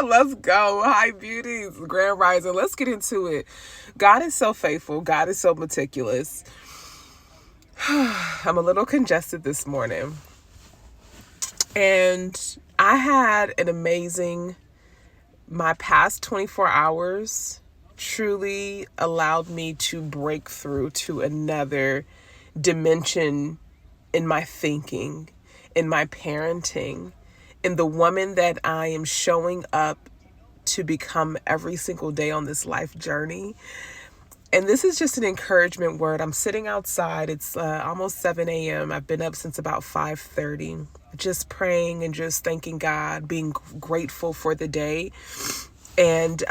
Let's go. Hi, beauties. Grand Rising. Let's get into it. God is so faithful. God is so meticulous. I'm a little congested this morning. And I had an amazing, my past 24 hours truly allowed me to break through to another dimension in my thinking, in my parenting, in the woman that I am showing up to become every single day on this life journey. And this is just an encouragement word. I'm sitting outside. It's almost 7 a.m. I've been up since about 5:30, just praying and just thanking God, being grateful for the day. And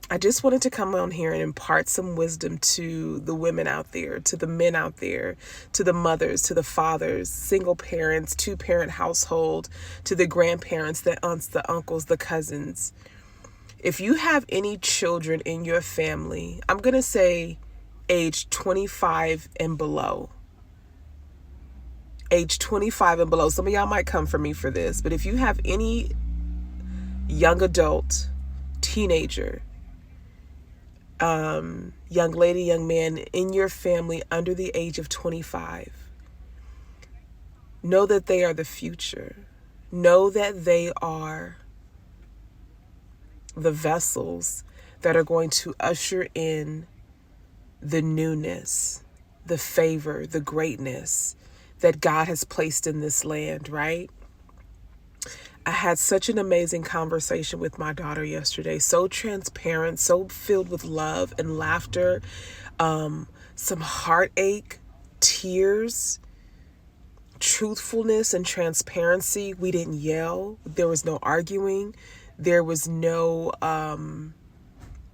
I just wanted to come on here and impart some wisdom to the women out there, to the men out there, to the mothers, to the fathers, single parents, two-parent household, to the grandparents, the aunts, the uncles, the cousins. If you have any children in your family, I'm going to say age 25 and below. Age 25 and below. Some of y'all might come for me for this, but if you have any young adult, teenager, young lady, young man in your family under the age of 25, know that they are the future. Know that they are the vessels that are going to usher in the newness, the favor, the greatness that God has placed in this land, right? I had such an amazing conversation with my daughter yesterday, so transparent, so filled with love and laughter, some heartache, tears, truthfulness and transparency. We didn't yell. There was no arguing. There was no,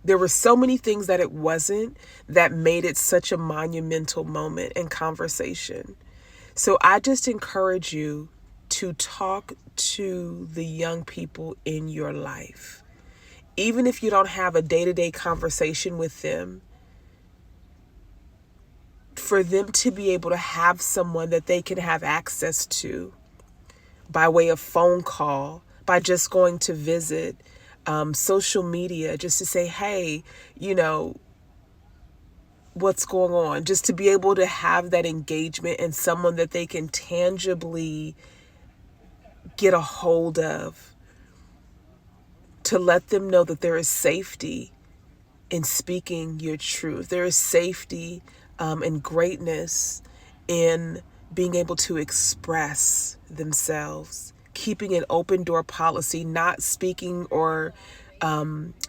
there were so many things that it wasn't that made it such a monumental moment and conversation. So I just encourage you to talk to the young people in your life. Even if you don't have a day-to-day conversation with them, for them to be able to have someone that they can have access to by way of phone call, by just going to visit, social media, just to say, hey, what's going on? Just to be able to have that engagement and someone that they can tangibly get a hold of, to let them know that there is safety in speaking your truth. There is safety and greatness in being able to express themselves, keeping an open door policy, not speaking or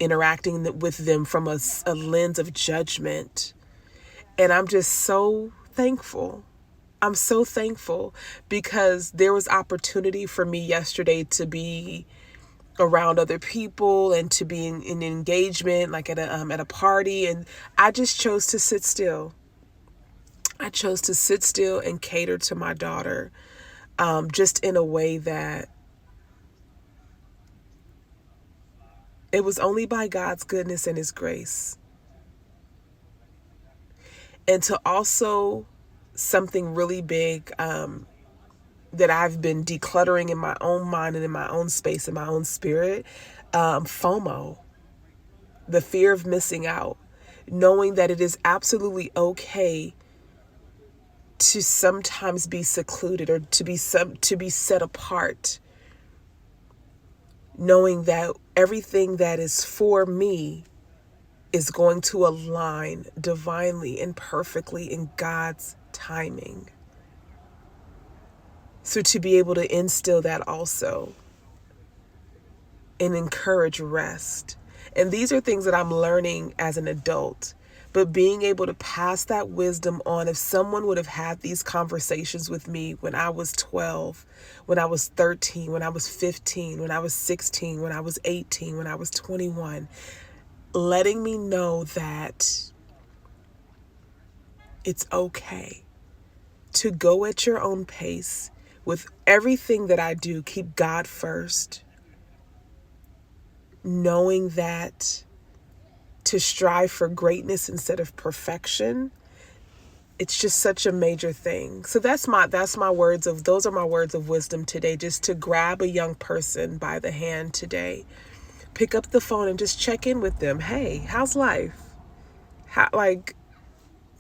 interacting with them from a lens of judgment. And I'm just so thankful. I'm so thankful because there was opportunity for me yesterday to be around other people and to be in engagement, like at a party, and I just chose to sit still. I chose to sit still and cater to my daughter, just in a way that it was only by God's goodness and His grace. And to also something really big that I've been decluttering in my own mind and in my own space, in my own spirit, FOMO, the fear of missing out, knowing that it is absolutely okay to sometimes be secluded or to be set apart, knowing that everything that is for me is going to align divinely and perfectly in God's timing. So to be able to instill that also and encourage rest. And these are things that I'm learning as an adult, but being able to pass that wisdom on. If someone would have had these conversations with me when I was 12, when I was 13, when I was 15, when I was 16, when I was 18, when I was 21, letting me know that it's okay to go at your own pace. With everything that I do, keep God first, knowing that to strive for greatness instead of perfection, It's just such a major thing. So those are my words of wisdom today, just to grab a young person by the hand today. Pick up the phone and just check in with them. Hey, how's life?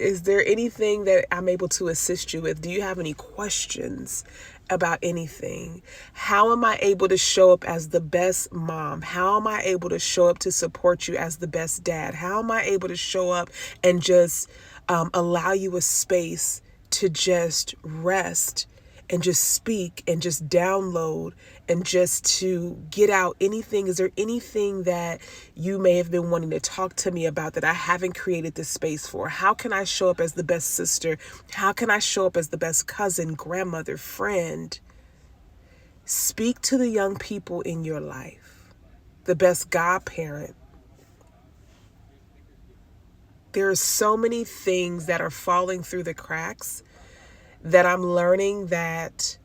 Is there anything that I'm able to assist you with? Do you have any questions about anything? How am I able to show up as the best mom? How am I able to show up to support you as the best dad? How am I able to show up and just allow you a space to just rest and just speak and just download and just to get out anything? Is there anything that you may have been wanting to talk to me about that I haven't created this space for? How can I show up as the best sister? How can I show up as the best cousin, grandmother, friend? Speak to the young people in your life, the best godparent. There are so many things that are falling through the cracks that I'm learning that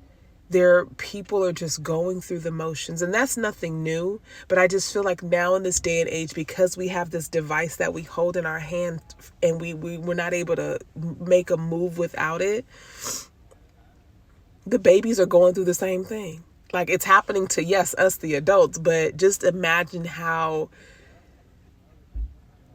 people are just going through the motions. And that's nothing new, but I just feel like now in this day and age, because we have this device that we hold in our hand and we're not able to make a move without it, the babies are going through the same thing. Like, it's happening to, yes, us, the adults, but just imagine how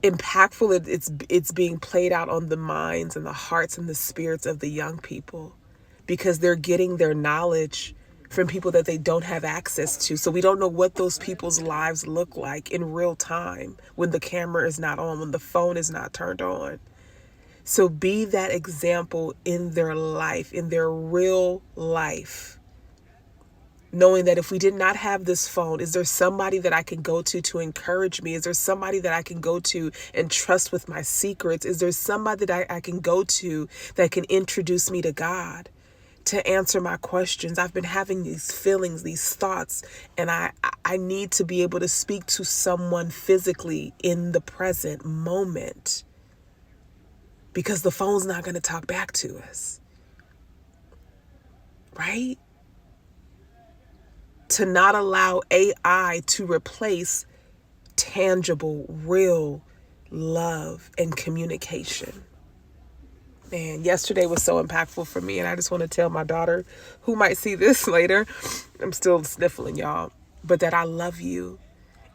impactful it's being played out on the minds and the hearts and the spirits of the young people, because they're getting their knowledge from people that they don't have access to. So we don't know what those people's lives look like in real time when the camera is not on, when the phone is not turned on. So be that example in their life, in their real life. Knowing that if we did not have this phone, is there somebody that I can go to encourage me? Is there somebody that I can go to and trust with my secrets? Is there somebody that I can go to that can introduce me to God, to answer my questions? I've been having these feelings, these thoughts, and I need to be able to speak to someone physically in the present moment, because the phone's not going to talk back to us, right? To not allow AI to replace tangible, real love and communication. Man, yesterday was so impactful for me, and I just want to tell my daughter, who might see this later, I'm still sniffling, y'all, but that I love you,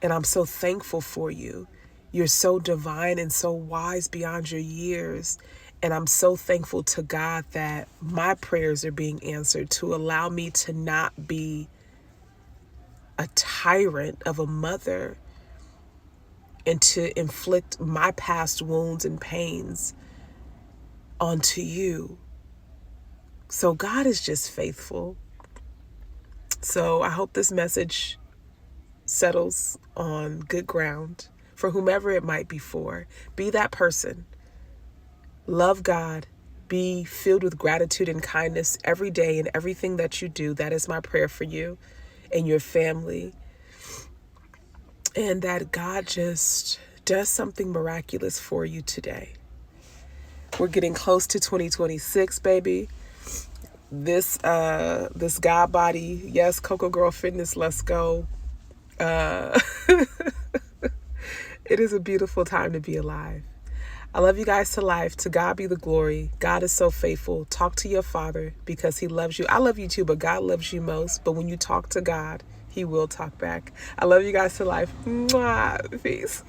and I'm so thankful for you. You're so divine and so wise beyond your years. And I'm so thankful to God that my prayers are being answered to allow me to not be a tyrant of a mother and to inflict my past wounds and pains onto you. So God is just faithful. So I hope this message settles on good ground for whomever it might be for. Be that person. Love God. Be filled with gratitude and kindness every day in everything that you do. That is my prayer for you and your family. And that God just does something miraculous for you today. We're getting close to 2026, baby. This God body, yes, Coco Girl Fitness, let's go. It is a beautiful time to be alive. I love you guys to life. To God be the glory. God is so faithful. Talk to your Father because He loves you. I love you too, but God loves you most. But when you talk to God, He will talk back. I love you guys to life. Mwah. Peace.